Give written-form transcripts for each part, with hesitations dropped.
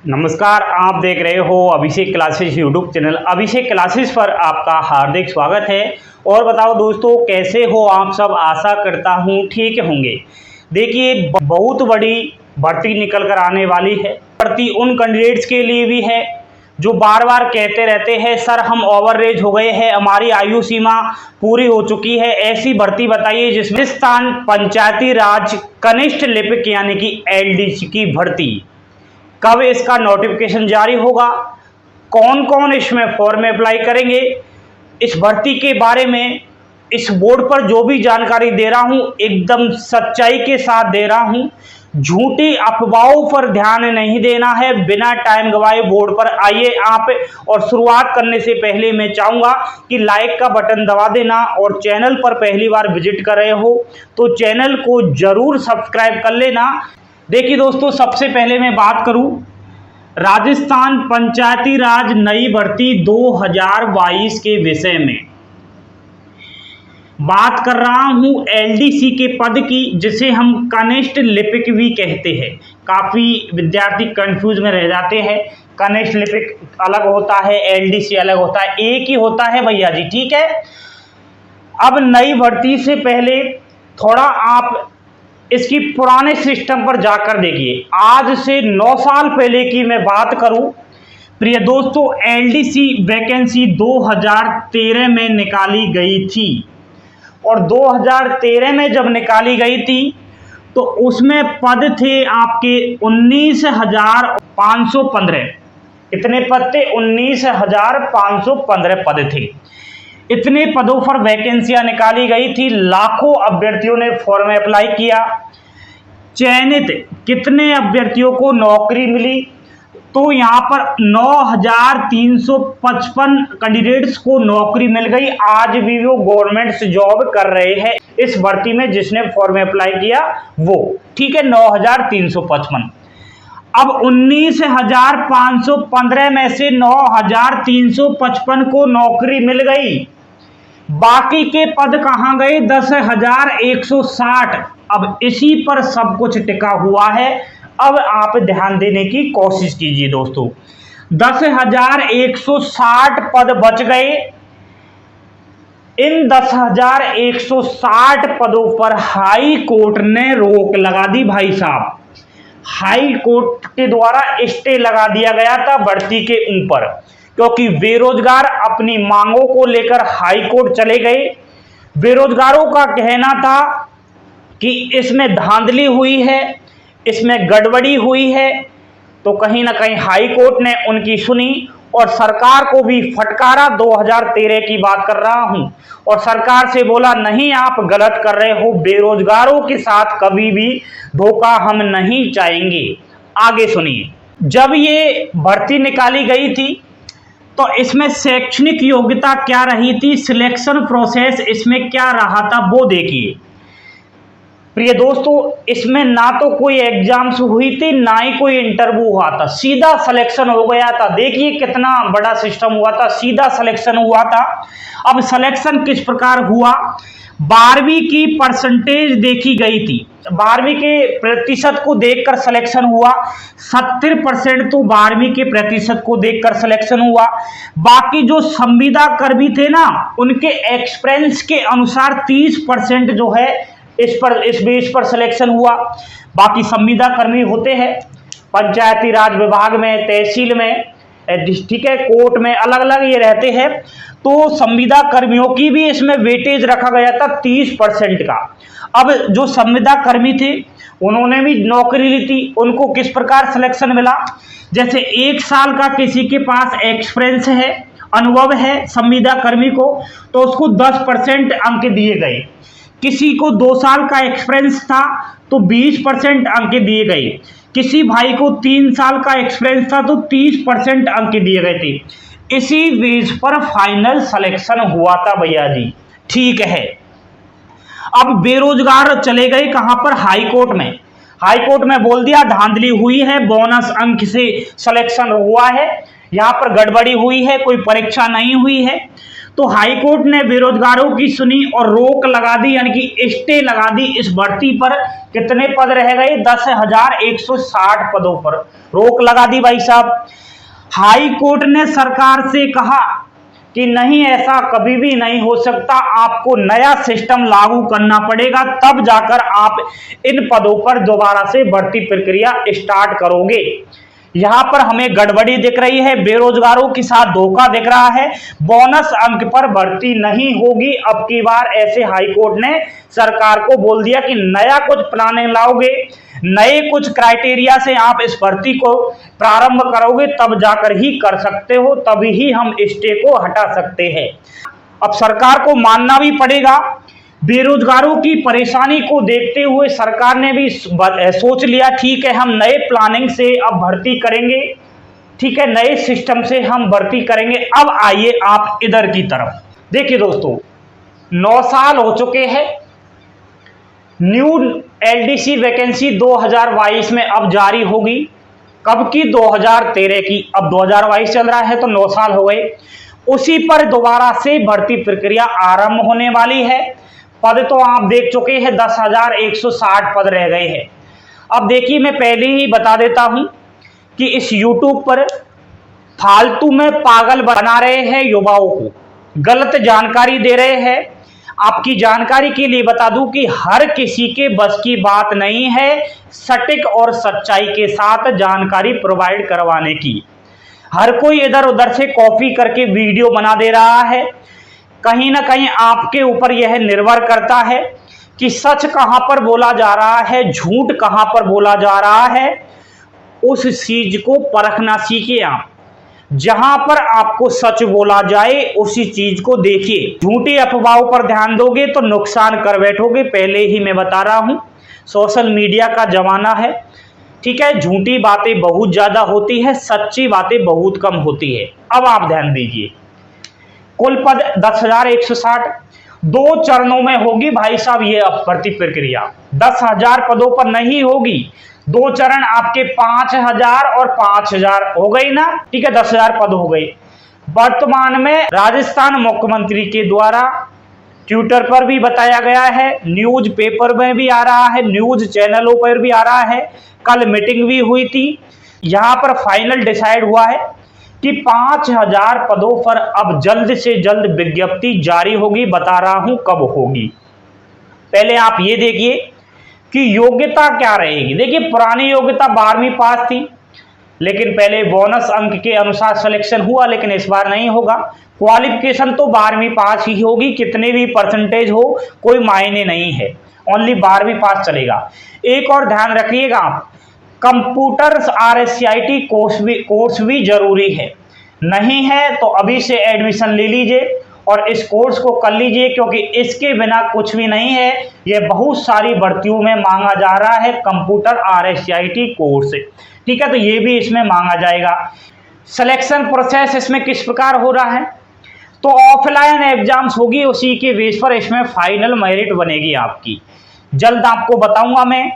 नमस्कार, आप देख रहे हो अभिषेक क्लासेस यूट्यूब चैनल। अभिषेक क्लासेस पर आपका हार्दिक स्वागत है। और बताओ दोस्तों, कैसे हो आप सब? आशा करता हूँ ठीक होंगे। देखिए, बहुत बड़ी भर्ती निकल कर आने वाली है। भर्ती उन कैंडिडेट्स के लिए भी है जो बार बार कहते रहते हैं सर हम ओवर एज हो गए हैं, हमारी आयु सीमा पूरी हो चुकी है। ऐसी भर्ती बताइए जिसमें राजस्थान पंचायती राज कनिष्ठ लिपिक यानी कि एलडीसी की भर्ती। कब इसका नोटिफिकेशन जारी होगा, कौन कौन इसमें फॉर्म में अप्लाई करेंगे, इस भर्ती के बारे में इस बोर्ड पर जो भी जानकारी दे रहा हूं एकदम सच्चाई के साथ दे रहा हूं। झूठी अफवाहों पर ध्यान नहीं देना है। बिना टाइम गवाए बोर्ड पर आइए आप। और शुरुआत करने से पहले मैं चाहूंगा कि लाइक का बटन दबा देना, और चैनल पर पहली बार विजिट कर रहे हो तो चैनल को जरूर सब्सक्राइब कर लेना। देखिए दोस्तों, सबसे पहले मैं बात करूं राजस्थान पंचायती राज नई भर्ती 2022 के विषय में। बात कर रहा हूं एलडीसी के पद की, जिसे हम कनिष्ठ लिपिक भी कहते हैं। काफ़ी विद्यार्थी कंफ्यूज में रह जाते हैं। कनिष्ठ लिपिक अलग होता है, एलडीसी अलग होता है, एक ही होता है भैया जी, ठीक है। अब नई भर्ती से पहले थोड़ा आप इसकी पुराने सिस्टम पर जाकर देखिए। आज से 9 साल पहले की मैं बात करूं, प्रिय दोस्तों, एलडीसी वैकेंसी 2013 में निकाली गई थी। और 2013 में जब निकाली गई थी तो उसमें पद थे आपके 19,515। कितने पद थे? 19,515 पद थे। इतने पदों पर वैकेंसियां निकाली गई थी। लाखों अभ्यर्थियों ने फॉर्म में अप्लाई किया। चयनित कितने अभ्यर्थियों को नौकरी मिली? तो यहाँ पर 9,355 कैंडिडेट्स को नौकरी मिल गई। आज भी वो गवर्नमेंट से जॉब कर रहे हैं इस भर्ती में, जिसने फॉर्म में अप्लाई किया वो, ठीक है। 9,355। अब 19,515 में से 9,355 को नौकरी मिल गई। बाकी के पद कहां गए? 10,160। अब इसी पर सब कुछ टिका हुआ है। अब आप ध्यान देने की कोशिश कीजिए दोस्तों। 10,160 पद बच गए। इन 10,160 पदों पर हाई कोर्ट ने रोक लगा दी भाई साहब। हाई कोर्ट के द्वारा स्टे लगा दिया गया था भर्ती के ऊपर, क्योंकि बेरोजगार अपनी मांगों को लेकर हाई कोर्ट चले गए। बेरोजगारों का कहना था कि इसमें धांधली हुई है, इसमें गड़बड़ी हुई है। तो कहीं ना कहीं हाई कोर्ट ने उनकी सुनी और सरकार को भी फटकारा। 2013 की बात कर रहा हूं। और सरकार से बोला नहीं, आप गलत कर रहे हो, बेरोजगारों के साथ कभी भी धोखा हम नहीं चाहेंगे। आगे सुनिए। जब ये भर्ती निकाली गई थी तो इसमें शैक्षणिक योग्यता क्या रही थी, सिलेक्शन प्रोसेस इसमें क्या रहा था, वो देखिए। प्रिय दोस्तों, इसमें ना तो कोई एग्जाम्स हुई थी, ना ही कोई इंटरव्यू हुआ था, सीधा सिलेक्शन हो गया था। देखिए कितना बड़ा सिस्टम हुआ था, सीधा सिलेक्शन हुआ था। अब सिलेक्शन किस प्रकार हुआ? 12वीं की परसेंटेज देखी गई थी। 12वीं के प्रतिशत को देखकर सिलेक्शन हुआ। 70% तो 12वीं के प्रतिशत को देखकर सिलेक्शन हुआ। बाकी जो संविदा कर्मी थे ना, उनके एक्सपीरियंस के अनुसार 30% जो है इस बेस पर सिलेक्शन हुआ। बाकी संविदा कर्मी होते हैं पंचायती राज विभाग में, तहसील में, ठीक है, कोर्ट में, अलग अलग ये रहते हैं। तो संविदा कर्मियों की भी इसमें वेटेज रखा गया था 30% का। अब जो संविदा कर्मी थे उन्होंने भी नौकरी ली थी। उनको किस प्रकार सिलेक्शन मिला? जैसे 1 साल का किसी के पास एक्सपीरियंस है, अनुभव है संविदा कर्मी को, तो उसको 10% अंक दिए गए। किसी को 2 साल का एक्सपीरियंस था तो 20% अंक दिए गए। किसी भाई को 3 साल का एक्सपीरियंस था तो 30% अंक दिए गए थे। इसी बेस पर फाइनल सिलेक्शन हुआ था भैया जी, ठीक है। अब बेरोजगार चले गए कहां पर? हाई कोर्ट में। हाई कोर्ट में बोल दिया धांधली हुई है, बोनस अंक से सिलेक्शन हुआ है, यहां पर गड़बड़ी हुई है, कोई परीक्षा नहीं हुई है। तो हाईकोर्ट ने बेरोजगारों की सुनी और रोक लगा दी, यानी कि स्टे लगा दी इस भर्ती पर। कितने पद रह गए? 10,160 पदों पर रोक लगा दी भाई साहब। हाई कोर्ट ने सरकार से कहा कि नहीं, ऐसा कभी भी नहीं हो सकता, आपको नया सिस्टम लागू करना पड़ेगा, तब जाकर आप इन पदों पर दोबारा से भर्ती प्रक्रिया स्टार्ट करोगे। यहां पर हमें गड़बड़ी दिख रही है, बेरोजगारों के साथ धोखा दिख रहा है। बोनस अंक पर भर्ती नहीं होगी अब की बार, ऐसे हाईकोर्ट ने सरकार को बोल दिया कि नया कुछ प्लानिंग लाओगे, नए कुछ क्राइटेरिया से आप इस भर्ती को प्रारंभ करोगे, तब जाकर ही कर सकते हो, तभी ही हम स्टे को हटा सकते हैं। अब सरकार को मानना भी पड़ेगा, बेरोजगारों की परेशानी को देखते हुए सरकार ने भी सोच लिया, ठीक है हम नए प्लानिंग से अब भर्ती करेंगे, ठीक है नए सिस्टम से हम भर्ती करेंगे। अब आइए आप इधर की तरफ देखिए दोस्तों, 9 साल हो चुके हैं, न्यू एलडीसी वैकेंसी 2022 में अब जारी होगी। कब की? 2013 की। अब 2022 चल रहा है तो 9 साल हो गए। उसी पर दोबारा से भर्ती प्रक्रिया आरंभ होने वाली है। पद तो आप देख चुके हैं, 10,160 पद रह गए हैं। अब देखिए, मैं पहले ही बता देता हूं कि इस YouTube पर फालतू में पागल बना रहे हैं, युवाओं को गलत जानकारी दे रहे हैं। आपकी जानकारी के लिए बता दूं कि हर किसी के बस की बात नहीं है सटीक और सच्चाई के साथ जानकारी प्रोवाइड करवाने की। हर कोई इधर उधर से कॉपी करके वीडियो बना दे रहा है। कहीं ना कहीं आपके ऊपर यह निर्भर करता है कि सच कहां पर बोला जा रहा है, झूठ कहां पर बोला जा रहा है। उस चीज को परखना सीखिए आप। जहां पर आपको सच बोला जाए उसी चीज को देखिए। झूठी अफवाहों पर ध्यान दोगे तो नुकसान कर बैठोगे। पहले ही मैं बता रहा हूं, सोशल मीडिया का जमाना है, ठीक है। झूठी बातें बहुत ज्यादा होती है, सच्ची बातें बहुत कम होती है। अब आप ध्यान दीजिए, कुल पद 10,160, 2 चरणों में होगी भाई साहब ये भर्ती प्रक्रिया। 10,000 पदों पर नहीं होगी, 2 चरण आपके 5,000 और 5,000 हो गई ना, ठीक है, 10,000 पद हो गए। वर्तमान में राजस्थान मुख्यमंत्री के द्वारा ट्विटर पर भी बताया गया है, न्यूज पेपर में भी आ रहा है, न्यूज चैनलों पर भी आ रहा है, कल मीटिंग भी हुई थी, यहां पर फाइनल डिसाइड हुआ है कि 5,000 पदों पर अब जल्द से जल्द विज्ञप्ति जारी होगी। बता रहा हूं कब होगी। पहले आप ये देखिए कि योग्यता क्या रहेगी। देखिए, पुरानी योग्यता 12वीं पास थी, लेकिन पहले बोनस अंक के अनुसार सिलेक्शन हुआ, लेकिन इस बार नहीं होगा। क्वालिफिकेशन तो 12वीं पास ही होगी, कितने भी परसेंटेज हो कोई मायने नहीं है, ओनली 12वीं पास चलेगा। एक और ध्यान रखिएगा आप, कंप्यूटर RSCIT कोर्स भी जरूरी है। नहीं है तो अभी से एडमिशन ले लीजिए और इस कोर्स को कर लीजिए, क्योंकि इसके बिना कुछ भी नहीं है। यह बहुत सारी भर्तियों में मांगा जा रहा है, कंप्यूटर RSCIT कोर्स, ठीक है, तो ये भी इसमें मांगा जाएगा। सिलेक्शन प्रोसेस इसमें किस प्रकार हो रहा है, तो ऑफलाइन एग्जाम्स होगी, उसी के बेस पर इसमें फाइनल मेरिट बनेगी आपकी। जल्द आपको बताऊंगा मैं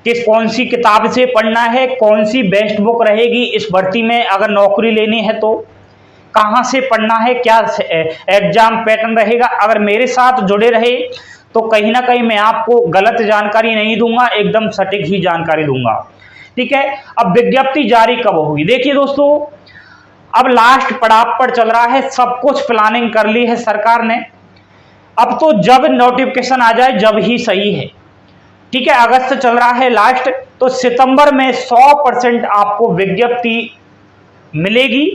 कि कौन सी किताब से पढ़ना है, कौन सी बेस्ट बुक रहेगी इस भर्ती में, अगर नौकरी लेनी है तो कहां से पढ़ना है, क्या एग्जाम पैटर्न रहेगा। अगर मेरे साथ जुड़े रहे तो कहीं ना कहीं मैं आपको गलत जानकारी नहीं दूंगा, एकदम सटीक ही जानकारी दूंगा, ठीक है। अब विज्ञप्ति जारी कब होगी? देखिए दोस्तों, अब लास्ट पड़ाव पर चल रहा है, सब कुछ प्लानिंग कर ली है सरकार ने। अब तो जब नोटिफिकेशन आ जाए जब ही सही है, ठीक है। अगस्त चल रहा है लास्ट, तो सितंबर में 100% आपको विज्ञप्ति मिलेगी,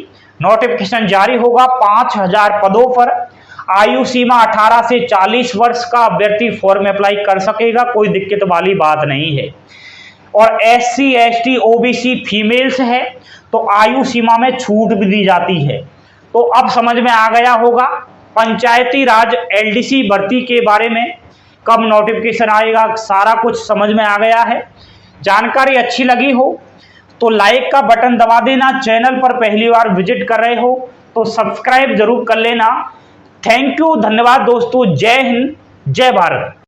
नोटिफिकेशन जारी होगा। 5,000 पदों पर आयु सीमा 18 से 40 वर्ष का अभ्यर्थी फॉर्म अप्लाई कर सकेगा, कोई दिक्कत वाली बात नहीं है। और SC ST OBC फीमेल्स है तो आयु सीमा में छूट भी दी जाती है। तो अब समझ में आ गया होगा पंचायती राज LDC भर्ती के बारे में, कब नोटिफिकेशन आएगा, सारा कुछ समझ में आ गया है। जानकारी अच्छी लगी हो तो लाइक का बटन दबा देना, चैनल पर पहली बार विजिट कर रहे हो तो सब्सक्राइब जरूर कर लेना। थैंक यू, धन्यवाद दोस्तों, जय हिंद, जय भारत।